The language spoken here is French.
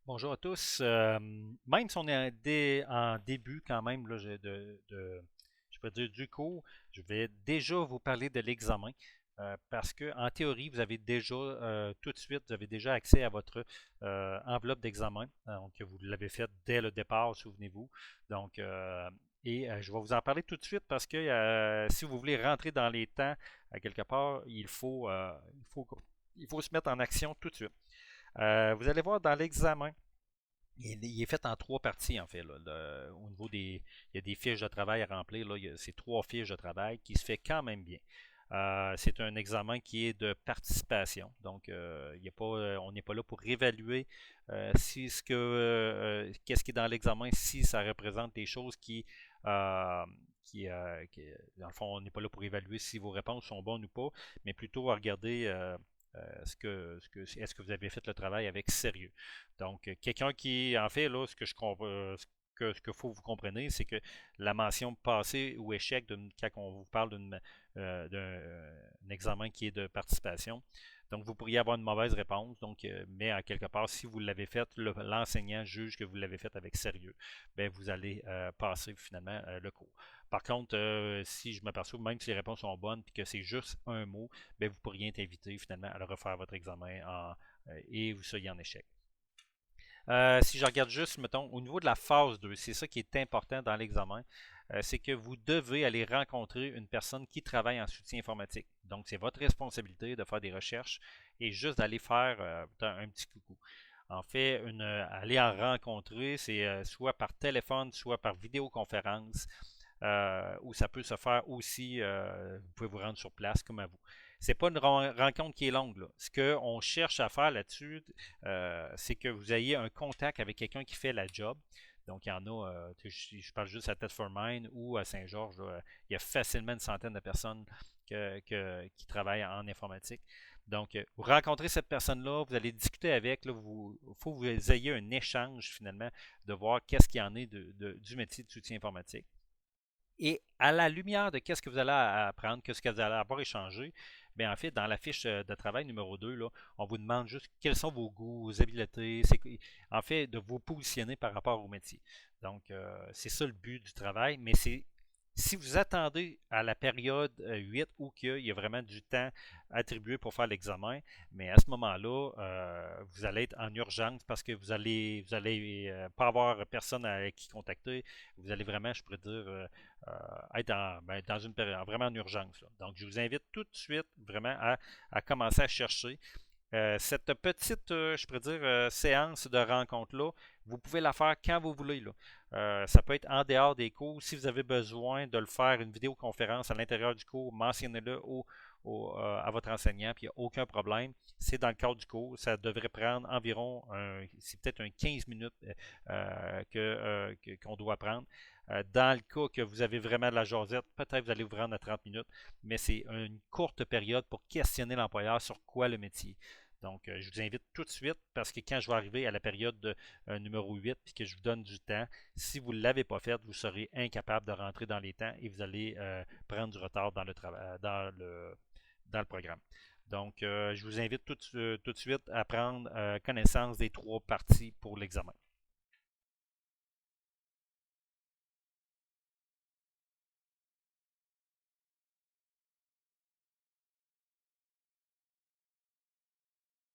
Bonjour à tous. Même si on est en début quand même là, je peux dire du cours, je vais déjà vous parler de l'examen parce que en théorie, vous avez déjà tout de suite, vous avez déjà accès à votre enveloppe d'examen. Donc, vous l'avez fait dès le départ, souvenez-vous. Donc, je vais vous en parler tout de suite parce que si vous voulez rentrer dans les temps à quelque part, il faut se mettre en action tout de suite. Vous allez voir dans l'examen. Il est fait en trois parties, en fait. Là. Au niveau il y a des fiches de travail à remplir. Là, c'est trois fiches de travail qui se fait quand même bien. C'est un examen qui est de participation. Donc, on n'est pas là pour évaluer si qu'est-ce qui est dans l'examen, si ça représente des choses euh, dans le fond, on n'est pas là pour évaluer si vos réponses sont bonnes ou pas, mais plutôt à regarder est-ce que vous avez fait le travail avec sérieux. Donc, quelqu'un qui, en fait, là, ce que je comprends, ce que faut que vous compreniez, c'est que la mention passé ou échec quand on vous parle d'un examen qui est de participation. Donc, vous pourriez avoir une mauvaise réponse, mais à quelque part, si vous l'avez fait, l'enseignant juge que vous l'avez fait avec sérieux, bien, vous allez passer finalement le cours. Par contre, si je m'aperçois, même si les réponses sont bonnes et que c'est juste un mot, bien, vous pourriez être invité finalement à le refaire votre examen et vous soyez en échec. Si je regarde juste, mettons, au niveau de la phase 2, c'est ça qui est important dans l'examen, c'est que vous devez aller rencontrer une personne qui travaille en soutien informatique. Donc, c'est votre responsabilité de faire des recherches et juste d'aller faire un petit coucou. En fait, aller en rencontrer, c'est soit par téléphone, soit par vidéoconférence, ou ça peut se faire aussi, vous pouvez vous rendre sur place comme à vous. C'est pas une rencontre qui est longue. Là. Ce qu'on cherche à faire là-dessus, c'est que vous ayez un contact avec quelqu'un qui fait la job. Donc, il y en a, je parle juste à Thetford Mine ou à Saint-Georges, il y a facilement une centaine de personnes qui travaillent en informatique. Donc, vous rencontrez cette personne-là, vous allez discuter avec, il faut que vous ayez un échange finalement de voir qu'est-ce qu'il y en est du métier de soutien informatique. Et à la lumière de qu'est-ce que vous allez apprendre, qu'est-ce que vous allez avoir échangé, bien en fait, dans la fiche de travail numéro 2, là, on vous demande juste quels sont vos goûts, vos habiletés, en fait, de vous positionner par rapport au métier. Donc, c'est ça le but du travail, mais c'est si vous attendez à la période 8 où il y a vraiment du temps attribué pour faire l'examen, mais à ce moment-là, vous allez être en urgence parce que vous allez pas avoir personne à qui contacter. Vous allez vraiment, je pourrais dire, être dans une période vraiment en urgence. Là. Donc, je vous invite tout de suite vraiment à commencer à chercher. Cette petite, je pourrais dire, séance de rencontre-là, vous pouvez la faire quand vous voulez. Là. Ça peut être en dehors des cours. Si vous avez besoin de le faire, une vidéoconférence à l'intérieur du cours, mentionnez-le à votre enseignant, puis il n'y a aucun problème. C'est dans le cadre du cours. Ça devrait prendre environ, c'est peut-être un 15 minutes qu'on doit prendre. Dans le cas que vous avez vraiment de la jasette, peut-être vous allez vous rendre à 30 minutes, mais c'est une courte période pour questionner l'employeur sur quoi le métier. Donc, je vous invite tout de suite parce que quand je vais arriver à la période numéro 8 puis que je vous donne du temps, si vous ne l'avez pas fait, vous serez incapable de rentrer dans les temps et vous allez prendre du retard dans le travail, dans le programme. Donc, je vous invite tout de suite à prendre connaissance des trois parties pour l'examen.